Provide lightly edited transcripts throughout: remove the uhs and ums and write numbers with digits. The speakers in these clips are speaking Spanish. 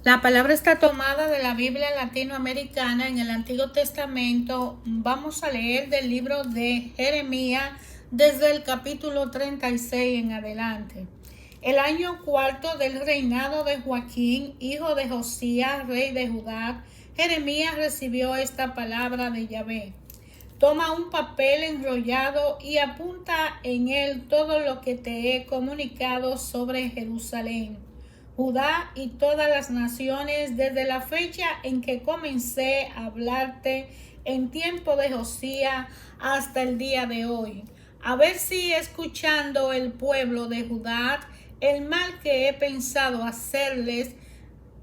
La palabra está tomada de la Biblia latinoamericana en el Antiguo Testamento. Vamos a leer del libro de Jeremías desde el capítulo 36 en adelante. El año cuarto del reinado de Joaquín, hijo de Josías, rey de Judá, Jeremías recibió esta palabra de Yahvé. Toma un papel enrollado y apunta en él todo lo que te he comunicado sobre Jerusalén, Judá y todas las naciones desde la fecha en que comencé a hablarte en tiempo de Josías hasta el día de hoy. A ver si escuchando el pueblo de Judá el mal que he pensado hacerles,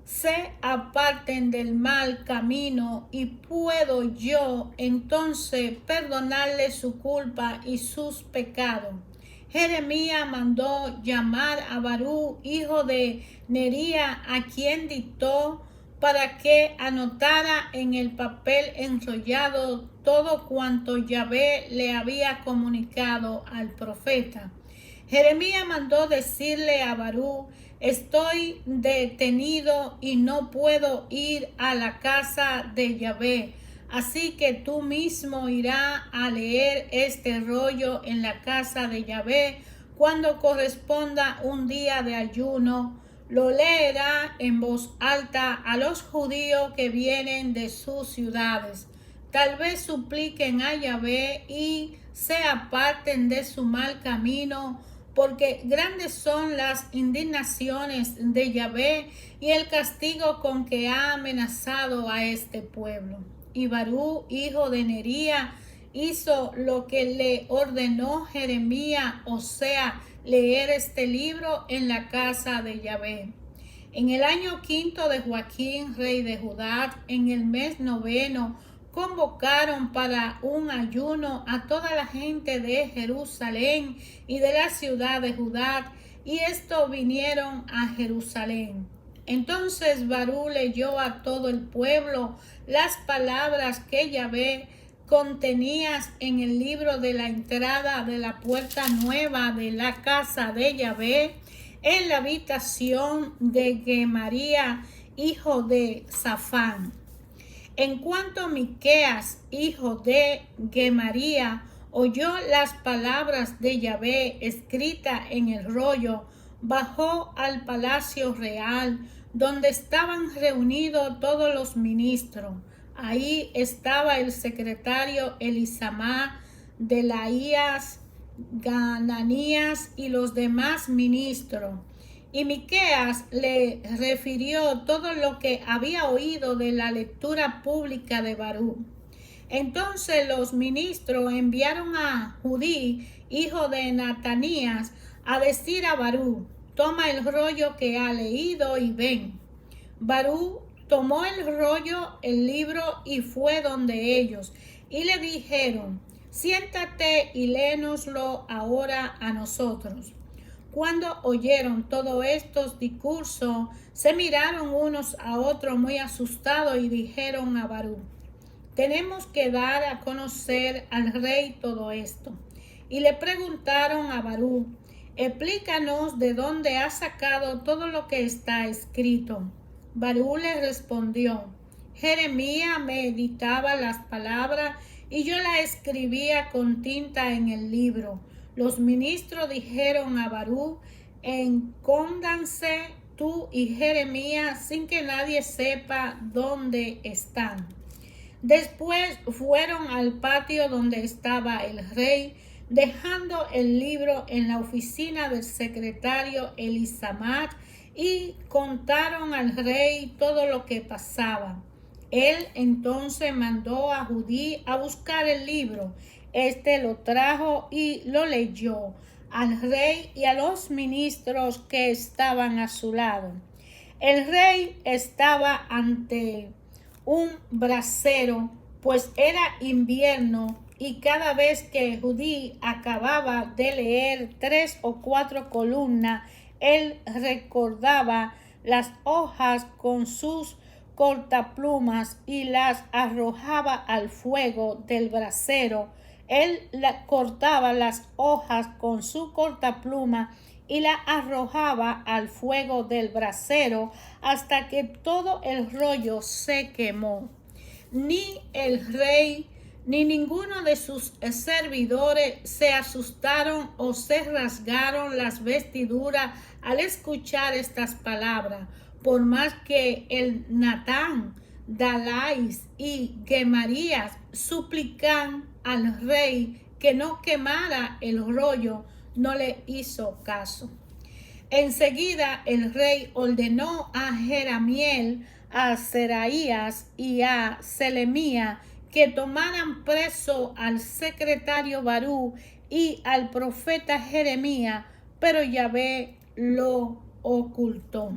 se aparten del mal camino y puedo yo entonces perdonarles su culpa y sus pecados. Jeremías mandó llamar a Barú, hijo de Nería, a quien dictó para que anotara en el papel enrollado todo cuanto Yahvé le había comunicado al profeta. Jeremías mandó decirle a Barú: estoy detenido y no puedo ir a la casa de Yahvé. Así que tú mismo irás a leer este rollo en la casa de Yahvé cuando corresponda un día de ayuno. Lo leerá en voz alta a los judíos que vienen de sus ciudades. Tal vez supliquen a Yahvé y se aparten de su mal camino, porque grandes son las indignaciones de Yahvé y el castigo con que ha amenazado a este pueblo. Y Barú, hijo de Nería, hizo lo que le ordenó Jeremías, o sea, leer este libro en la casa de Yahvé. En el año quinto de Joaquín, rey de Judá, en el mes noveno, convocaron para un ayuno a toda la gente de Jerusalén y de la ciudad de Judá, y estos vinieron a Jerusalén. Entonces Barú leyó a todo el pueblo las palabras que Yahvé contenía en el libro de la entrada de la puerta nueva de la casa de Yahvé, en la habitación de Gemaría, hijo de Safán. En cuanto Miqueas, hijo de Gemaría, oyó las palabras de Yahvé escritas en el rollo, bajó al palacio real, donde estaban reunidos todos los ministros. Ahí estaba el secretario Elisamá, Delaías, Gananías y los demás ministros. Y Miqueas le refirió todo lo que había oído de la lectura pública de Barú. Entonces los ministros enviaron a Judí, hijo de Natanías, a decir a Barú: toma el rollo que ha leído y ven. Barú tomó el rollo, el libro, y fue donde ellos, y le dijeron: siéntate y léenoslo ahora a nosotros. Cuando oyeron todos estos discursos, se miraron unos a otros muy asustados y dijeron a Barú: tenemos que dar a conocer al rey todo esto. Y le preguntaron a Barú: explícanos de dónde has sacado todo lo que está escrito. Barú le respondió: Jeremías me editaba las palabras y yo las escribía con tinta en el libro. Los ministros dijeron a Barú: escóndanse tú y Jeremías sin que nadie sepa dónde están. Después fueron al patio donde estaba el rey, dejando el libro en la oficina del secretario Elisamá, y contaron al rey todo lo que pasaba. Él entonces mandó a Judí a buscar el libro. Este lo trajo y lo leyó al rey y a los ministros que estaban a su lado. El rey estaba ante un brasero, pues era invierno, y cada vez que Judí acababa de leer 3 o 4 columnas, él recordaba las hojas con sus cortaplumas y las arrojaba al fuego del brasero. Él cortaba las hojas con su cortapluma y la arrojaba al fuego del brasero hasta que todo el rollo se quemó. Ni el rey ni ninguno de sus servidores se asustaron o se rasgaron las vestiduras al escuchar estas palabras, por más que el Natán, Dalais y Gemarías suplican al rey que no quemara el rollo, no le hizo caso. Enseguida el rey ordenó a Jeramiel, a Seraías y a Selemía que tomaran preso al secretario Barú y al profeta Jeremías, pero Yahvé lo ocultó.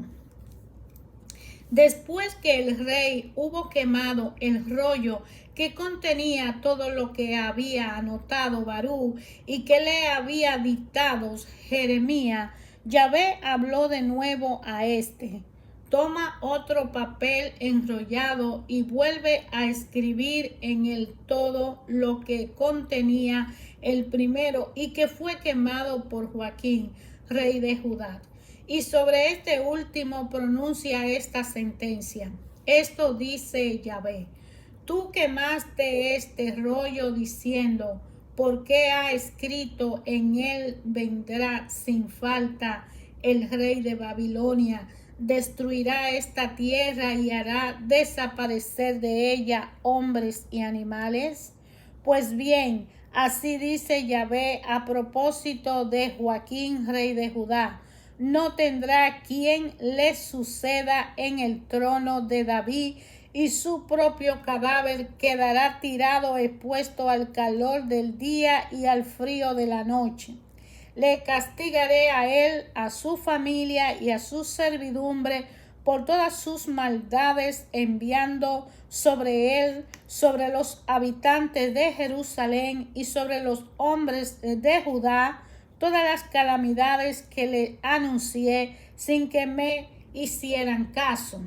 Después que el rey hubo quemado el rollo que contenía todo lo que había anotado Barú y que le había dictado Jeremías, Yahvé habló de nuevo a este: toma otro papel enrollado y vuelve a escribir en él todo lo que contenía el primero y que fue quemado por Joaquín, rey de Judá. Y sobre este último pronuncia esta sentencia. Esto dice Yahvé: tú quemaste este rollo diciendo: ¿por qué ha escrito en él vendrá sin falta el rey de Babilonia? Destruirá esta tierra y hará desaparecer de ella hombres y animales. Pues bien, así dice Yahvé a propósito de Joaquín, rey de Judá: no tendrá quien le suceda en el trono de David, y su propio cadáver quedará tirado expuesto al calor del día y al frío de la noche. Le castigaré a él, a su familia y a su servidumbre por todas sus maldades, enviando sobre él, sobre los habitantes de Jerusalén y sobre los hombres de Judá, todas las calamidades que le anuncié sin que me hicieran caso.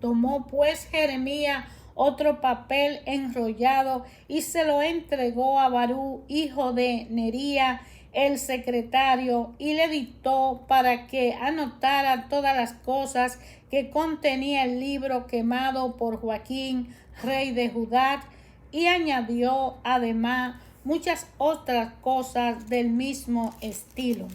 Tomó pues Jeremías otro papel enrollado y se lo entregó a Barú, hijo de Nería, el secretario, y le dictó para que anotara todas las cosas que contenía el libro quemado por Joaquín, rey de Judá, y añadió además muchas otras cosas del mismo estilo.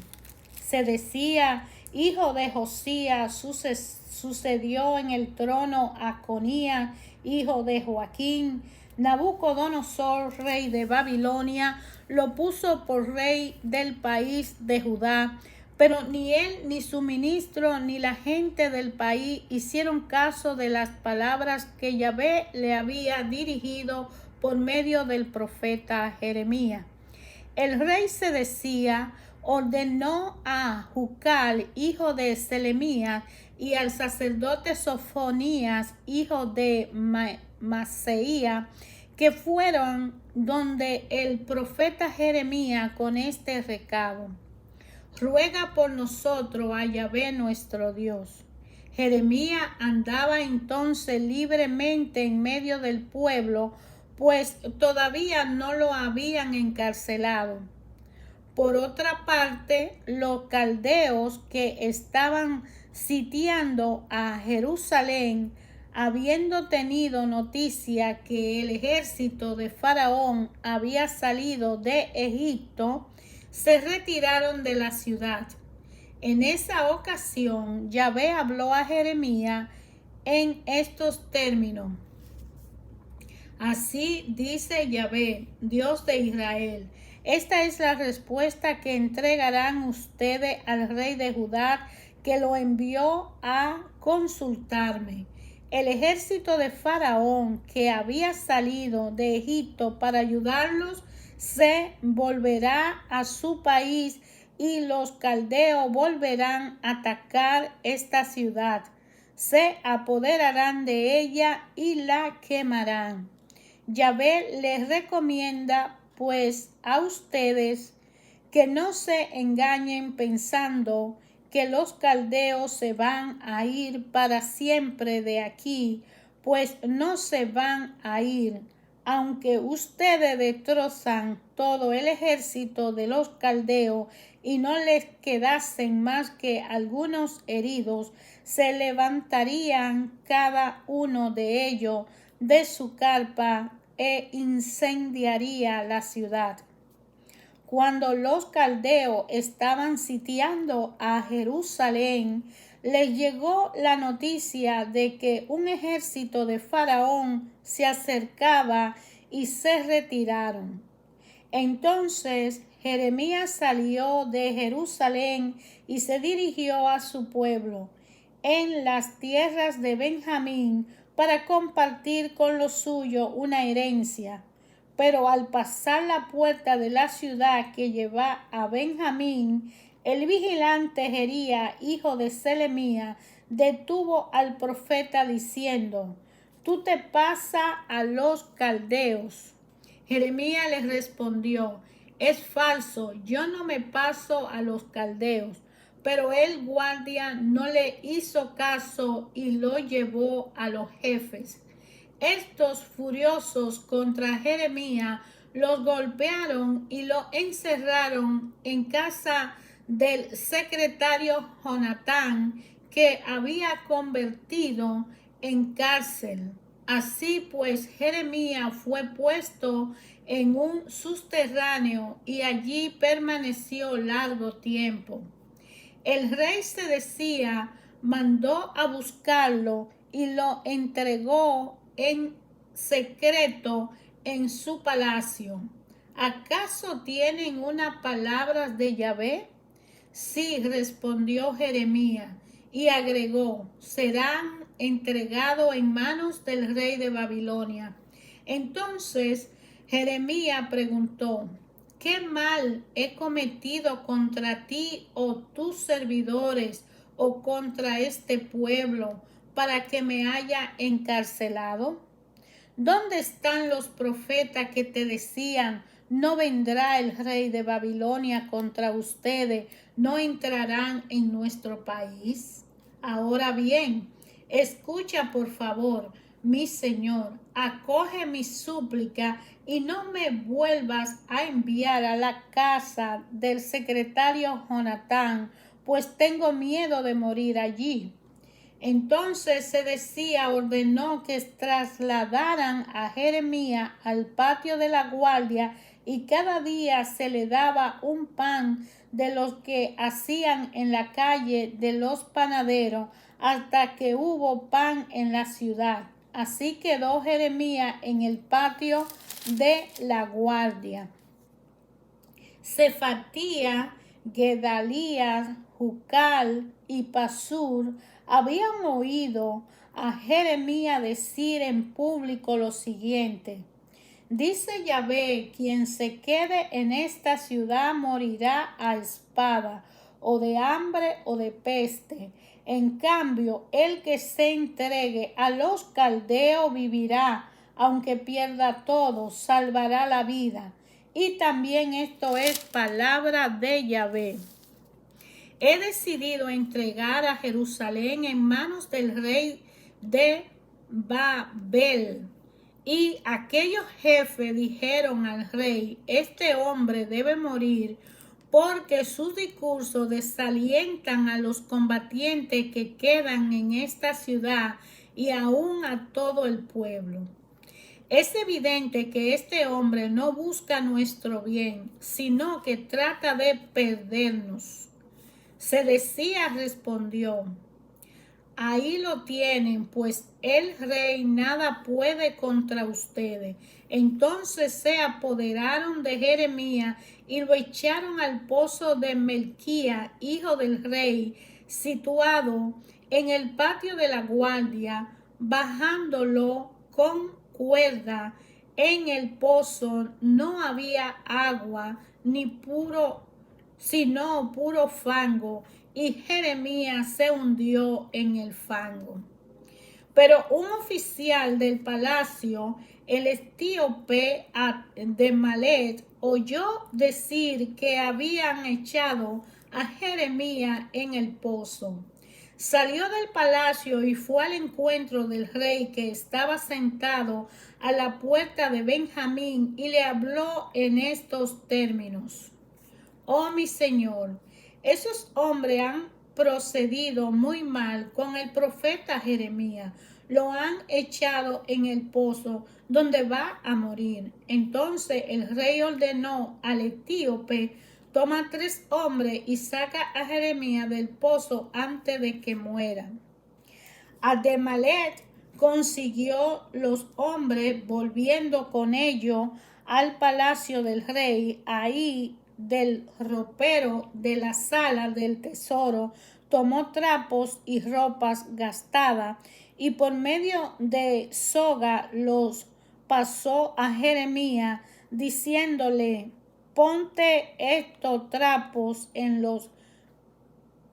Se decía: hijo de Josías, sucedió en el trono a Conías, hijo de Joaquín. Nabucodonosor, rey de Babilonia, lo puso por rey del país de Judá, pero ni él, ni su ministro, ni la gente del país hicieron caso de las palabras que Yahvé le había dirigido por medio del profeta Jeremías. El rey Sedecías ordenó a Jucal, hijo de Selemías, y al sacerdote Sofonías, hijo de Maseía, que fueron donde el profeta Jeremías con este recado: ruega por nosotros a Yahvé nuestro Dios. Jeremías andaba entonces libremente en medio del pueblo, pues todavía no lo habían encarcelado. Por otra parte, los caldeos que estaban sitiando a Jerusalén, habiendo tenido noticia que el ejército de Faraón había salido de Egipto, se retiraron de la ciudad. En esa ocasión, Yahvé habló a Jeremías en estos términos: así dice Yahvé, Dios de Israel: esta es la respuesta que entregarán ustedes al rey de Judá, que lo envió a consultarme. El ejército de Faraón, que había salido de Egipto para ayudarlos, se volverá a su país, y los caldeos volverán a atacar esta ciudad. Se apoderarán de ella y la quemarán. Yahvé les recomienda pues a ustedes que no se engañen pensando que los caldeos se van a ir para siempre de aquí, pues no se van a ir. Aunque ustedes destrozan todo el ejército de los caldeos y no les quedasen más que algunos heridos, se levantarían cada uno de ellos de su carpa e incendiaría la ciudad. Cuando los caldeos estaban sitiando a Jerusalén, les llegó la noticia de que un ejército de Faraón se acercaba y se retiraron. Entonces Jeremías salió de Jerusalén y se dirigió a su pueblo en las tierras de Benjamín para compartir con los suyos una herencia. Pero al pasar la puerta de la ciudad que lleva a Benjamín, el vigilante Jería, hijo de Selemía, detuvo al profeta diciendo: «Tú te pasas a los caldeos». Jeremías les respondió: «Es falso, yo no me paso a los caldeos». Pero el guardia no le hizo caso y lo llevó a los jefes. Estos, furiosos contra Jeremías, los golpearon y lo encerraron en casa del secretario Jonatán, que había convertido en cárcel. Así pues, Jeremías fue puesto en un subterráneo y allí permaneció largo tiempo. El rey Sedecías mandó a buscarlo y lo entregó en secreto en su palacio. ¿Acaso tienen una palabra de Yahvé? Sí, respondió Jeremías, y agregó: serán entregados en manos del rey de Babilonia. Entonces Jeremías preguntó: ¿qué mal he cometido contra ti, o tus servidores, o contra este pueblo, para que me haya encarcelado? ¿Dónde están los profetas que te decían: no vendrá el rey de Babilonia contra ustedes, no entrarán en nuestro país? Ahora bien, escucha por favor, mi Señor, acoge mi súplica y no me vuelvas a enviar a la casa del secretario Jonatán, pues tengo miedo de morir allí. Entonces Sedecías ordenó que trasladaran a Jeremías al patio de la guardia, y cada día se le daba un pan de los que hacían en la calle de los panaderos, hasta que hubo pan en la ciudad. Así quedó Jeremías en el patio de la guardia. Sefatía, Gedalías, Jucal y Pasur habían oído a Jeremías decir en público lo siguiente: dice Yahvé, quien se quede en esta ciudad morirá a espada, o de hambre o de peste. En cambio, el que se entregue a los caldeos vivirá, aunque pierda todo, salvará la vida. Y también esto es palabra de Yahvé. He decidido entregar a Jerusalén en manos del rey de Babel. Y aquellos jefes dijeron al rey: este hombre debe morir, porque sus discursos desalientan a los combatientes que quedan en esta ciudad y aún a todo el pueblo. Es evidente que este hombre no busca nuestro bien, sino que trata de perdernos. Sedecías respondió: ahí lo tienen, pues el rey nada puede contra ustedes. Entonces se apoderaron de Jeremías y lo echaron al pozo de Melquía, hijo del rey, situado en el patio de la guardia, bajándolo con cuerda. En el pozo no había agua, sino puro fango, y Jeremías se hundió en el fango. Pero un oficial del palacio, el etíope Ademalet, oyó decir que habían echado a Jeremías en el pozo. Salió del palacio y fue al encuentro del rey, que estaba sentado a la puerta de Benjamín, y le habló en estos términos: oh mi Señor, esos hombres han procedido muy mal con el profeta Jeremías. Lo han echado en el pozo donde va a morir. Entonces el rey ordenó al etíope: toma 3 hombres y saca a Jeremías del pozo antes de que muera. Ademalet consiguió los hombres, volviendo con ellos al palacio del rey. Ahí del ropero de la sala del tesoro tomó trapos y ropas gastadas y por medio de soga los pasó a Jeremías, diciéndole: ponte estos trapos en los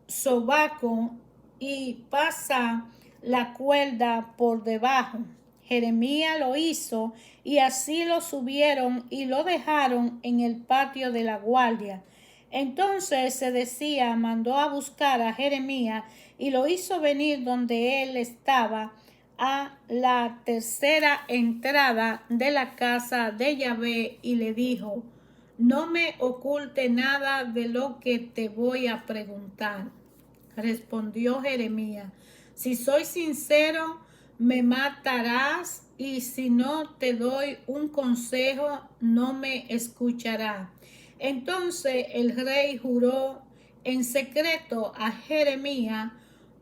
sobacos y pasa la cuerda por debajo. Jeremías lo hizo y así lo subieron y lo dejaron en el patio de la guardia. Entonces Sedecías mandó a buscar a Jeremías y lo hizo venir donde él estaba, a la tercera entrada de la casa de Yahvé, y le dijo: no me oculte nada de lo que te voy a preguntar. Respondió Jeremías: si soy sincero, me matarás, y si no te doy un consejo, no me escucharás. Entonces el rey juró en secreto a Jeremías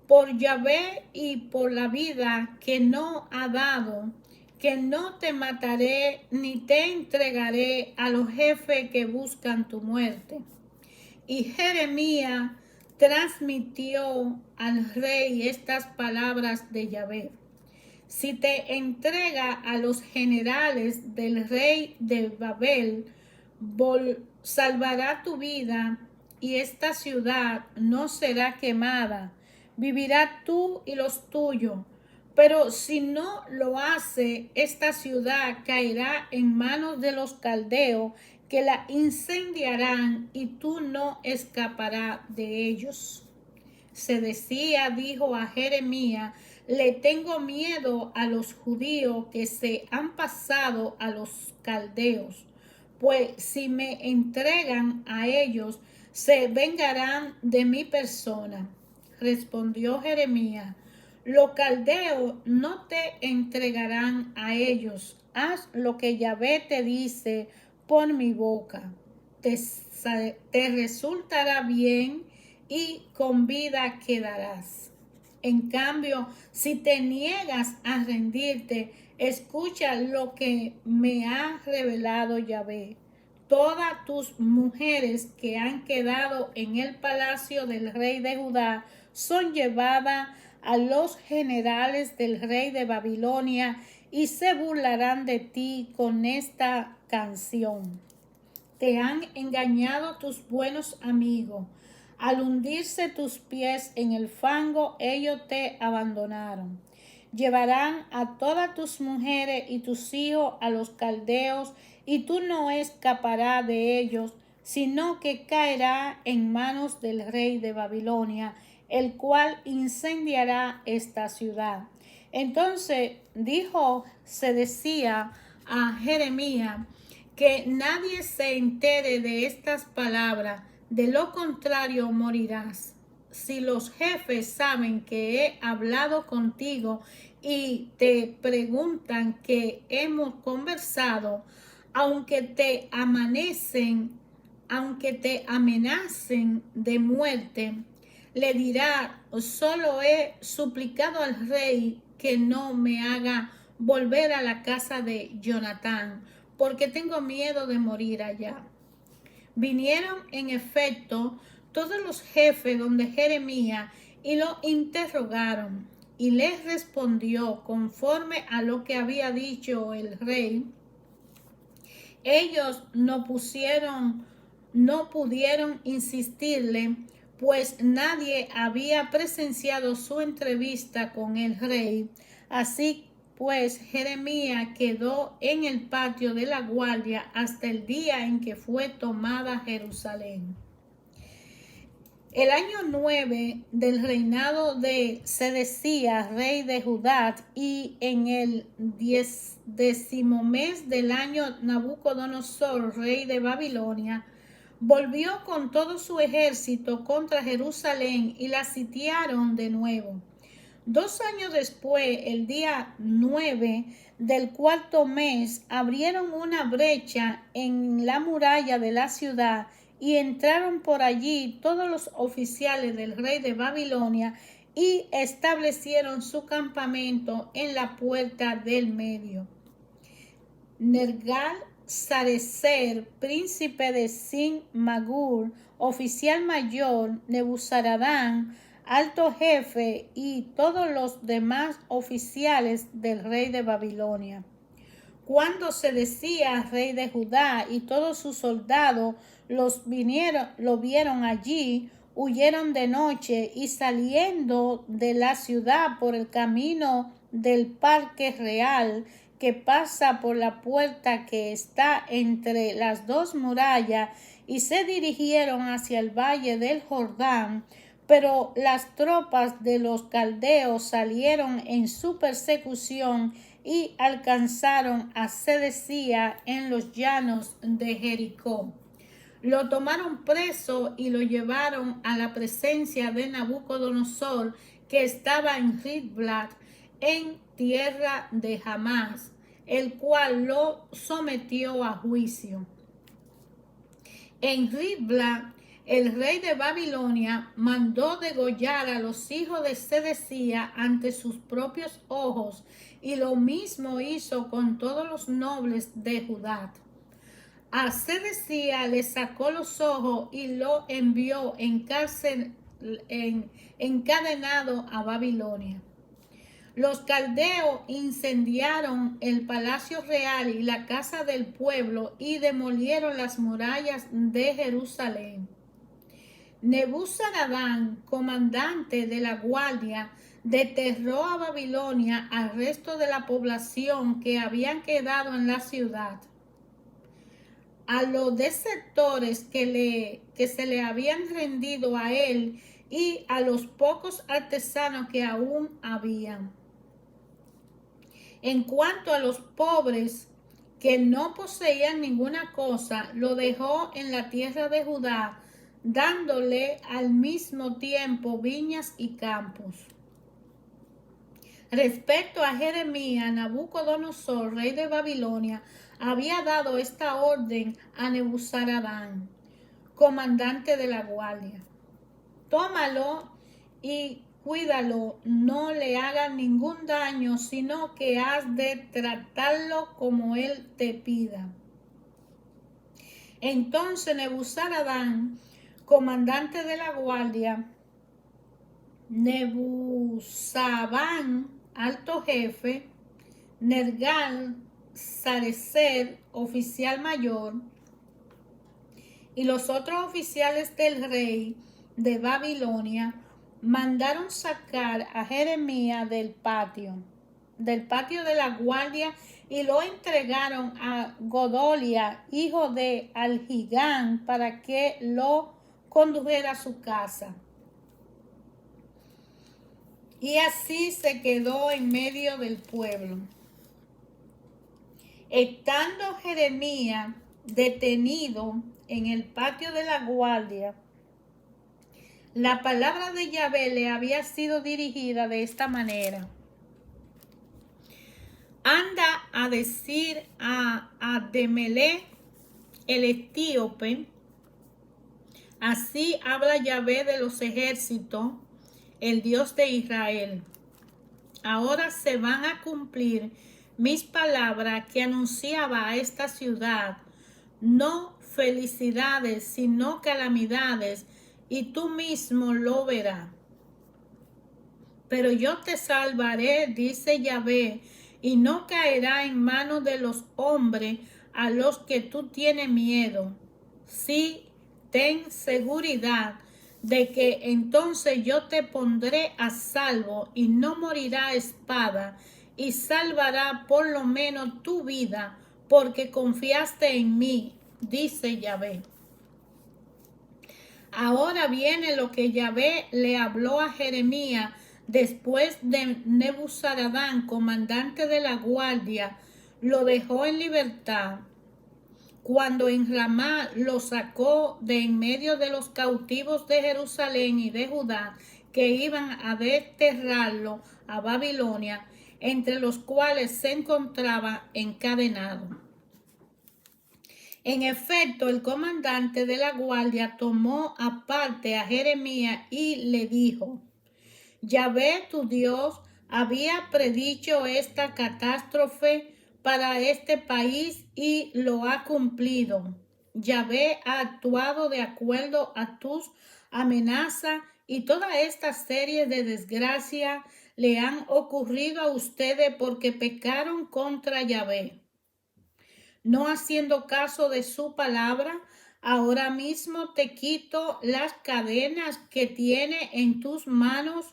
por Yahvé y por la vida que no ha dado, que no te mataré ni te entregaré a los jefes que buscan tu muerte. Y Jeremías transmitió al rey estas palabras de Yahvé: si te entrega a los generales del rey de Babel, salvará tu vida y esta ciudad no será quemada. Vivirá tú y los tuyos. Pero si no lo hace, esta ciudad caerá en manos de los caldeos, que la incendiarán y tú no escaparás de ellos. Sedecías dijo a Jeremías: le tengo miedo a los judíos que se han pasado a los caldeos, pues si me entregan a ellos, se vengarán de mi persona. Respondió Jeremías: los caldeos no te entregarán a ellos. Haz lo que Yahvé te dice por mi boca. Te resultará bien y con vida quedarás. En cambio, si te niegas a rendirte, escucha lo que me ha revelado Yahvé. Todas tus mujeres que han quedado en el palacio del rey de Judá son llevadas a los generales del rey de Babilonia y se burlarán de ti con esta canción. Te han engañado tus buenos amigos. Al hundirse tus pies en el fango, ellos te abandonaron. Llevarán a todas tus mujeres y tus hijos a los caldeos, y tú no escaparás de ellos, sino que caerá en manos del rey de Babilonia, el cual incendiará esta ciudad. Entonces Sedecías a Jeremías: que nadie se entere de estas palabras, de lo contrario morirás. Si los jefes saben que he hablado contigo y te preguntan qué hemos conversado, aunque te amenacen de muerte, le dirá: solo he suplicado al rey que no me haga volver a la casa de Jonatán, porque tengo miedo de morir allá. Vinieron en efecto todos los jefes donde Jeremías y lo interrogaron, y les respondió conforme a lo que había dicho el rey. Ellos no pudieron insistirle, pues nadie había presenciado su entrevista con el rey. Así pues Jeremías quedó en el patio de la guardia hasta el día en que fue tomada Jerusalén. El año 9 del reinado de Sedecías, rey de Judá, y en el 10º mes del año Nabucodonosor, rey de Babilonia, volvió con todo su ejército contra Jerusalén y la sitiaron de nuevo. 2 años después, el día 9 del cuarto mes, abrieron una brecha en la muralla de la ciudad y entraron por allí todos los oficiales del rey de Babilonia y establecieron su campamento en la puerta del medio. Nergal-Sarecer, príncipe de Sin-Magur, oficial mayor, Nebuzaradán, alto jefe, y todos los demás oficiales del rey de Babilonia. Cuando Sedecías, rey de Judá, y todos sus soldados lo vieron allí, huyeron de noche y saliendo de la ciudad por el camino del parque real que pasa por la puerta que está entre las dos murallas, y se dirigieron hacia el valle del Jordán. Pero las tropas de los caldeos salieron en su persecución y alcanzaron a Sedecías en los llanos de Jericó. Lo tomaron preso y lo llevaron a la presencia de Nabucodonosor, que estaba en Riblat, en tierra de Hamás, el cual lo sometió a juicio. En Riblat, el rey de Babilonia mandó degollar a los hijos de Sedecías ante sus propios ojos, y lo mismo hizo con todos los nobles de Judá. A Sedecías le sacó los ojos y lo envió encadenado a Babilonia. Los caldeos incendiaron el palacio real y la casa del pueblo y demolieron las murallas de Jerusalén. Nebuzaradán, comandante de la guardia, desterró a Babilonia al resto de la población que habían quedado en la ciudad. A los desertores que se le habían rendido a él y a los pocos artesanos que aún habían. En cuanto a los pobres que no poseían ninguna cosa, lo dejó en la tierra de Judá, dándole al mismo tiempo viñas y campos. Respecto a Jeremías, Nabucodonosor, rey de Babilonia, había dado esta orden a Nebuzaradán, comandante de la guardia: tómalo y cuídalo, no le hagas ningún daño, sino que has de tratarlo como él te pida. Entonces Nebuzaradán, comandante de la guardia, Nebuzabán, alto jefe, Nergal-Sarecer, oficial mayor, y los otros oficiales del rey de Babilonia mandaron sacar a Jeremías del patio de la guardia, y lo entregaron a Godolia, hijo de Algigán, para que lo condujera a su casa. Y así se quedó en medio del pueblo. Estando Jeremías detenido en el patio de la guardia, la palabra de Yahvé le había sido dirigida de esta manera: anda a decir a Ademelech el etíope, así habla Yahvé de los ejércitos, el Dios de Israel. Ahora se van a cumplir mis palabras que anunciaba a esta ciudad, no felicidades, sino calamidades, y tú mismo lo verás. Pero yo te salvaré, dice Yahvé, y no caerá en manos de los hombres a los que tú tienes miedo. Sí, ten seguridad de que entonces yo te pondré a salvo, y no morirá espada, y salvará por lo menos tu vida, porque confiaste en mí, dice Yahvé. Ahora viene lo que Yahvé le habló a Jeremías después de Nebuzaradán, comandante de la guardia, lo dejó en libertad. cuando en Ramá lo sacó de en medio de los cautivos de Jerusalén y de Judá, que iban a desterrarlo a Babilonia, entre los cuales se encontraba encadenado. En efecto, el comandante de la guardia tomó aparte a Jeremías y le dijo: Yahvé tu Dios había predicho esta catástrofe para este país y lo ha cumplido. Yahvé ha actuado de acuerdo a tus amenazas y toda esta serie de desgracias le han ocurrido a ustedes porque pecaron contra Yahvé, no haciendo caso de su palabra. Ahora mismo te quito las cadenas que tiene en tus manos.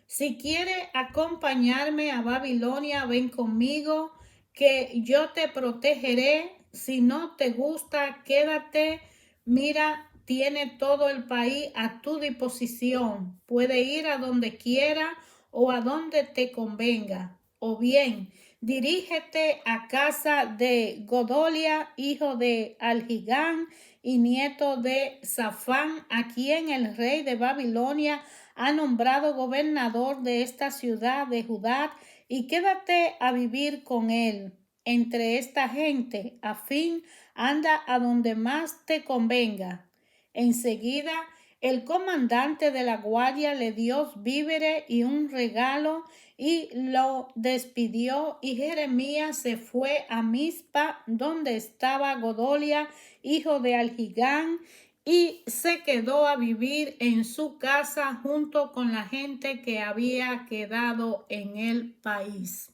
Si quieres acompañarme a Babilonia, ven conmigo, que yo te protegeré. Si no te gusta, quédate. Mira, tiene todo el país a tu disposición. Puede ir a donde quiera o a donde te convenga. O bien, dirígete a casa de Godolia, hijo de Algigán y nieto de Safán, a quien el rey de Babilonia ha nombrado gobernador de esta ciudad de Judá, y quédate a vivir con él entre esta gente, a fin anda a donde más te convenga. Enseguida el comandante de la guardia le dio víveres y un regalo y lo despidió, y Jeremías se fue a Mizpa, donde estaba Godolia, hijo de Algigán, y se quedó a vivir en su casa junto con la gente que había quedado en el país.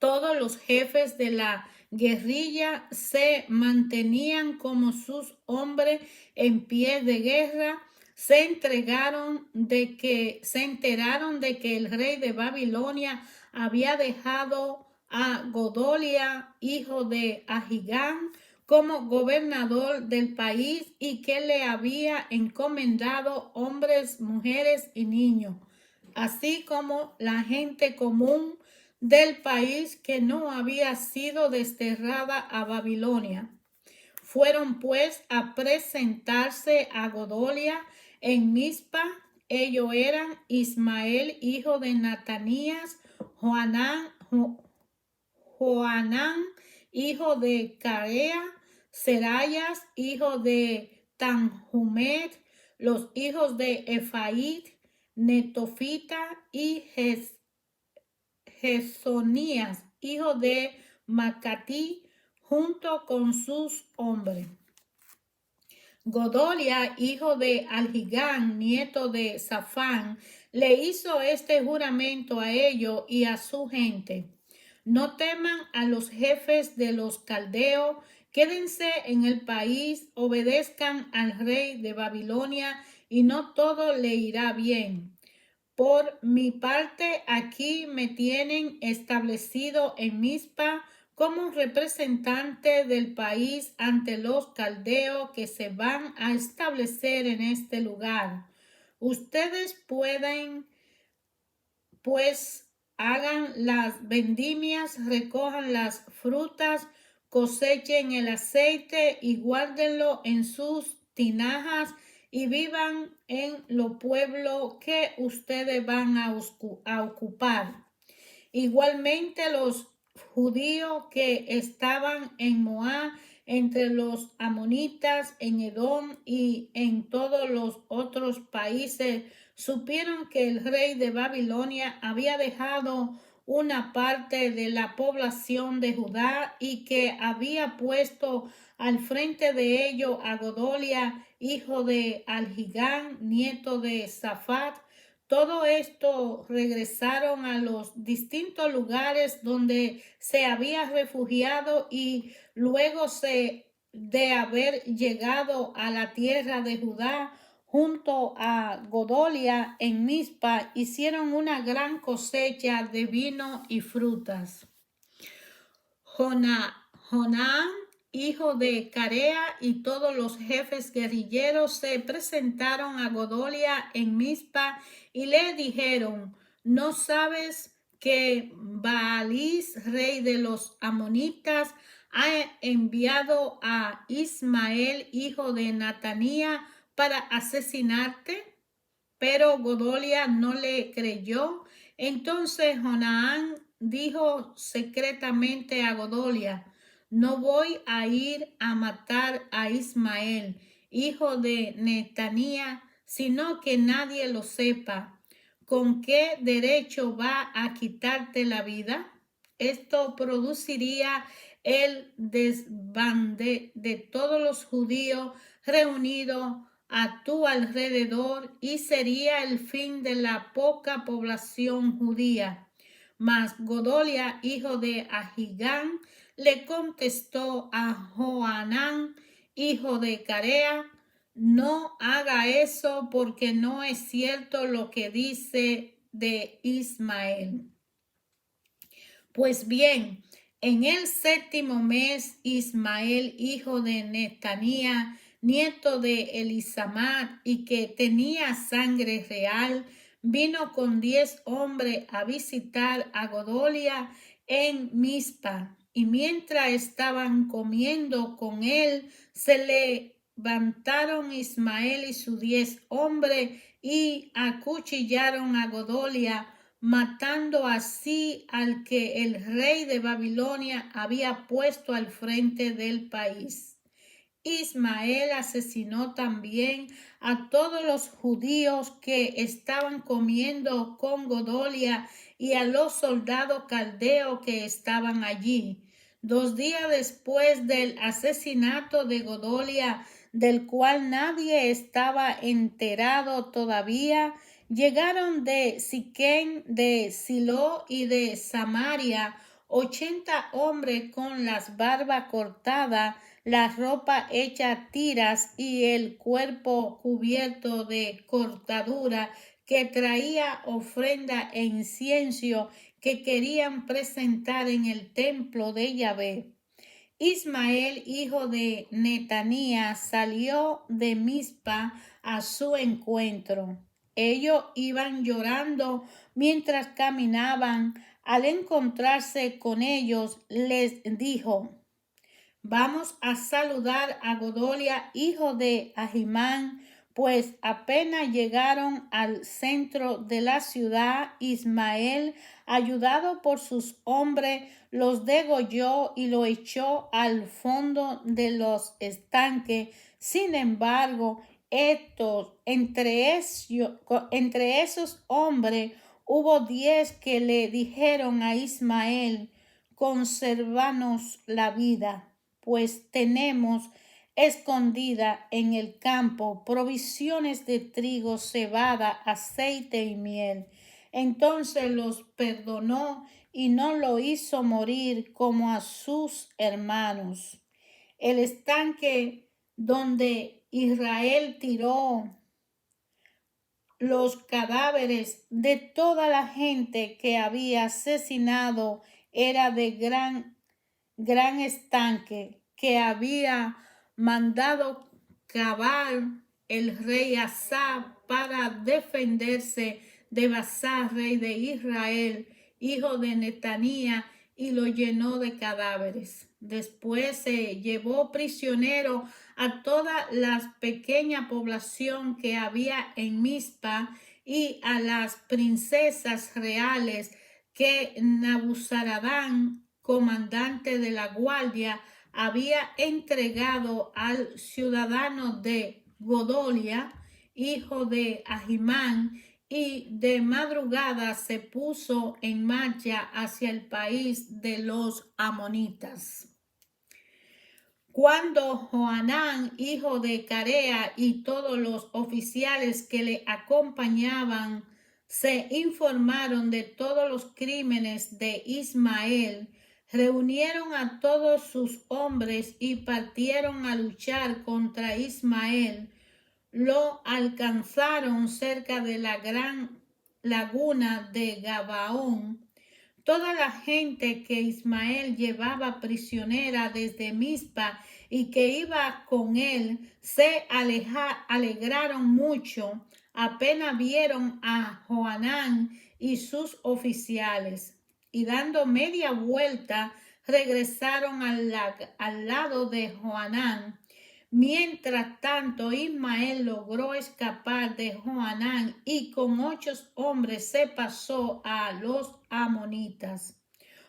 Todos los jefes de la guerrilla se mantenían como sus hombres en pie de guerra. Se enteraron de que el rey de Babilonia había dejado a Godolia, hijo de Ahigán, como gobernador del país, y que le había encomendado hombres, mujeres y niños, así como la gente común del país que no había sido desterrada a Babilonia. Fueron pues a presentarse a Godolia en Mizpa. Ellos eran Ismael, hijo de Natanías, Joanán, hijo de Carea, Serayas, hijo de Tanhumet, los hijos de Efaid, Netofita, y Jesonías, hijo de Macatí, junto con sus hombres. Godolia, hijo de Algigán, nieto de Safán, le hizo este juramento a ellos y a su gente: no teman a los jefes de los caldeos, quédense en el país, obedezcan al rey de Babilonia, y no todo le irá bien. Por mi parte, aquí me tienen establecido en Mizpa como representante del país ante los caldeos que se van a establecer en este lugar. Ustedes pueden, pues, hagan las vendimias, recojan las frutas, cosechen el aceite y guárdenlo en sus tinajas, y vivan en los pueblos que ustedes van a ocupar. Igualmente los judíos que estaban en Moab, entre los amonitas, en Edom y en todos los otros países, supieron que el rey de Babilonia había dejado una parte de la población de Judá y que había puesto al frente de ellos a Godolia, hijo de Algigán, nieto de Safat. Todo esto regresaron a los distintos lugares donde se había refugiado, y luego de haber llegado a la tierra de Judá junto a Godolia en Mizpa, hicieron una gran cosecha de vino y frutas. Jonán, hijo de Carea, y todos los jefes guerrilleros se presentaron a Godolia en Mizpa y le dijeron: ¿no sabes que Baalís, rey de los amonitas, ha enviado a Ismael, hijo de Natanía, para asesinarte. Pero Godolia no le creyó. Entonces Jonaán dijo secretamente a Godolia: no voy a ir a matar a Ismael, hijo de Netanía, sino que nadie lo sepa. ¿Con qué derecho va a quitarte la vida? Esto produciría el desbande de todos los judíos reunidos a tu alrededor y sería el fin de la poca población judía. Mas Godolia, hijo de Ahigán, le contestó a Joanán, hijo de Carea: no haga eso, porque no es cierto lo que dice de Ismael. Pues bien, en el séptimo mes, Ismael, hijo de Netanía, nieto de Elisamar, y que tenía sangre real, vino con 10 hombres a visitar a Godolia en Mizpa. Y mientras estaban comiendo con él, se levantaron Ismael y sus 10 hombres y acuchillaron a Godolia, matando así al que el rey de Babilonia había puesto al frente del país. Ismael asesinó también a todos los judíos que estaban comiendo con Godolia y a los soldados caldeos que estaban allí. 2 días después del asesinato de Godolia, del cual nadie estaba enterado todavía, llegaron de Siquén, de Silo y de Samaria 80 hombres con las barbas cortadas, la ropa hecha tiras y el cuerpo cubierto de cortadura, que traía ofrenda e incienso que querían presentar en el templo de Yahvé. Ismael, hijo de Netanía, salió de Mizpa a su encuentro. Ellos iban llorando mientras caminaban. Al encontrarse con ellos, les dijo: vamos a saludar a Godolia, hijo de Ahimán. Pues apenas llegaron al centro de la ciudad, Ismael, ayudado por sus hombres, los degolló y lo echó al fondo de los estanques. Sin embargo, entre esos hombres hubo 10 que le dijeron a Ismael: conservanos la vida, pues tenemos escondida en el campo provisiones de trigo, cebada, aceite y miel. Entonces los perdonó y no lo hizo morir como a sus hermanos. El estanque donde Israel tiró los cadáveres de toda la gente que había asesinado era de gran estanque que había mandado cavar el rey Asa para defenderse de Baasá, rey de Israel, hijo de Netanía, y lo llenó de cadáveres. Después se llevó prisionero a toda la pequeña población que había en Mizpa y a las princesas reales que Nabuzaradán, comandante de la guardia, había entregado al ciudadano de Godolia, hijo de Ahimán, y de madrugada se puso en marcha hacia el país de los amonitas. Cuando Joanán, hijo de Carea, y todos los oficiales que le acompañaban se informaron de todos los crímenes de Ismael, reunieron a todos sus hombres y partieron a luchar contra Ismael. Lo alcanzaron cerca de la gran laguna de Gabaón. Toda la gente que Ismael llevaba prisionera desde Mizpa y que iba con él se alegraron mucho apenas vieron a Joanán y sus oficiales, y dando media vuelta regresaron al lado de Joanán. Mientras tanto, Ismael logró escapar de Joanán y con 8 hombres se pasó a los amonitas.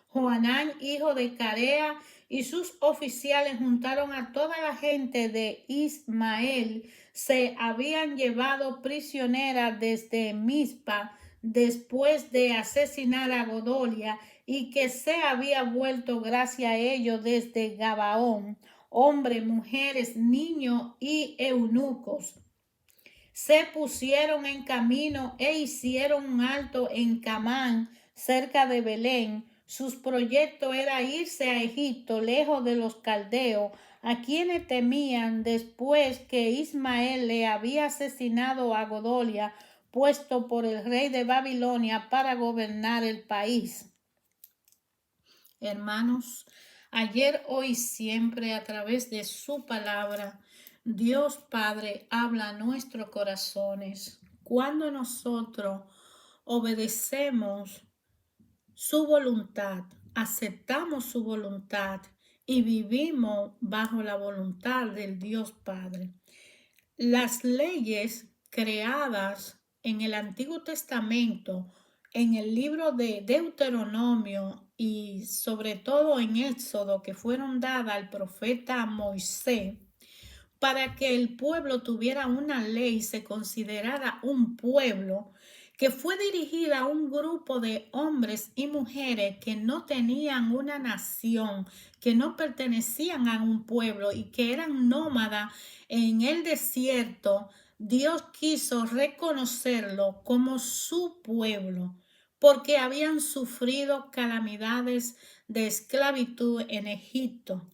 Joanán, hijo de Carea, y sus oficiales juntaron a toda la gente de Ismael. Se habían llevado prisionera desde Mizpa después de asesinar a Godolia y que se había vuelto gracias a ellos desde Gabaón, hombres, mujeres, niños y eunucos. Se pusieron en camino e hicieron un alto en Camán, cerca de Belén. Sus proyectos era irse a Egipto, lejos de los caldeos, a quienes temían después que Ismael le había asesinado a Godolia, puesto por el rey de Babilonia para gobernar el país. Hermanos, ayer, hoy, siempre, a través de su palabra, Dios Padre habla a nuestros corazones. Cuando nosotros obedecemos su voluntad, aceptamos su voluntad y vivimos bajo la voluntad del Dios Padre. Las leyes creadas en el Antiguo Testamento, en el libro de Deuteronomio y sobre todo en Éxodo, que fueron dadas al profeta Moisés, para que el pueblo tuviera una ley y se considerara un pueblo, que fue dirigida a un grupo de hombres y mujeres que no tenían una nación, que no pertenecían a un pueblo y que eran nómadas en el desierto. Dios quiso reconocerlo como su pueblo, porque habían sufrido calamidades de esclavitud en Egipto.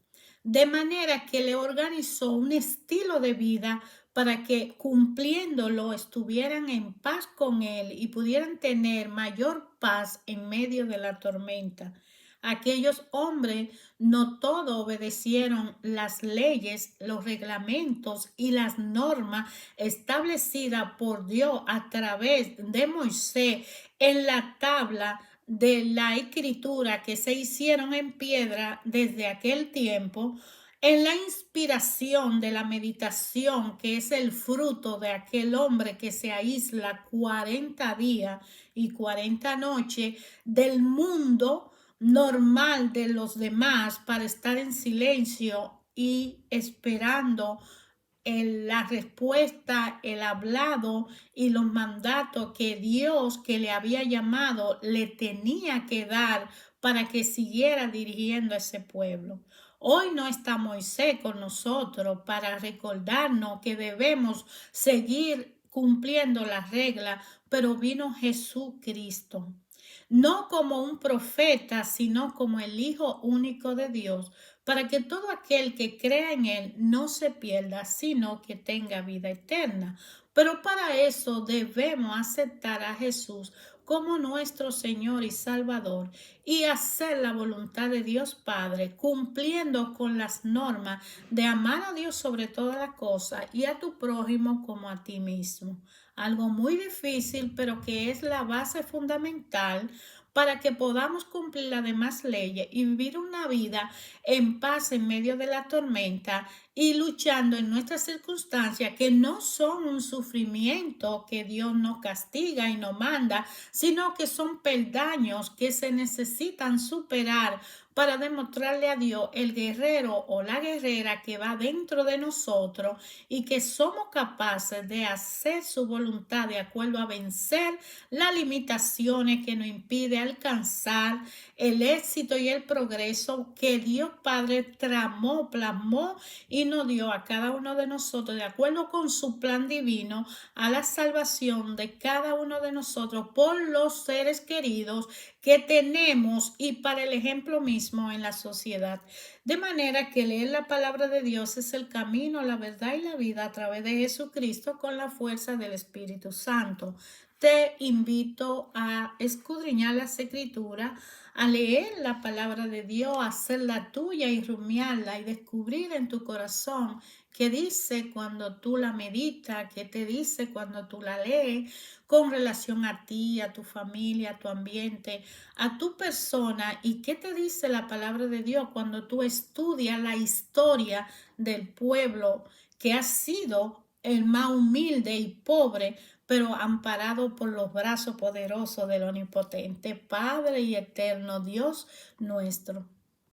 De manera que le organizó un estilo de vida para que cumpliéndolo estuvieran en paz con él y pudieran tener mayor paz en medio de la tormenta. Aquellos hombres no todos obedecieron las leyes, los reglamentos y las normas establecidas por Dios a través de Moisés en la tabla de la escritura que se hicieron en piedra desde aquel tiempo, en la inspiración de la meditación, que es el fruto de aquel hombre que se aísla 40 días y 40 noches del mundo normal de los demás para estar en silencio y esperando la respuesta, el hablado y los mandatos que Dios, que le había llamado, le tenía que dar para que siguiera dirigiendo a ese pueblo. Hoy no está Moisés con nosotros para recordarnos que debemos seguir cumpliendo las reglas, pero vino Jesucristo, no como un profeta, sino como el Hijo único de Dios, para que todo aquel que crea en él no se pierda, sino que tenga vida eterna. Pero para eso debemos aceptar a Jesús como nuestro Señor y Salvador y hacer la voluntad de Dios Padre, cumpliendo con las normas de amar a Dios sobre todas las cosas y a tu prójimo como a ti mismo. Algo muy difícil, pero que es la base fundamental para que podamos cumplir las demás leyes y vivir una vida en paz en medio de la tormenta y luchando en nuestras circunstancias que no son un sufrimiento que Dios nos castiga y nos manda, sino que son peldaños que se necesitan superar para demostrarle a Dios el guerrero o la guerrera que va dentro de nosotros y que somos capaces de hacer su voluntad de acuerdo a vencer las limitaciones que nos impide alcanzar el éxito y el progreso que Dios Padre tramó, plasmó y nos dio a cada uno de nosotros de acuerdo con su plan divino a la salvación de cada uno de nosotros por los seres queridos que tenemos y para el ejemplo mismo en la sociedad. De manera que leer la palabra de Dios es el camino, la verdad y la vida a través de Jesucristo con la fuerza del Espíritu Santo. te invito a escudriñar las escrituras, a leer la palabra de Dios, a hacerla tuya y rumiarla y descubrir en tu corazón qué dice cuando tú la meditas, qué te dice cuando tú la lees con relación a ti, a tu familia, a tu ambiente, a tu persona, y qué te dice la palabra de Dios cuando tú estudias la historia del pueblo que ha sido el más humilde y pobre, pero amparado por los brazos poderosos del omnipotente Padre y eterno Dios nuestro.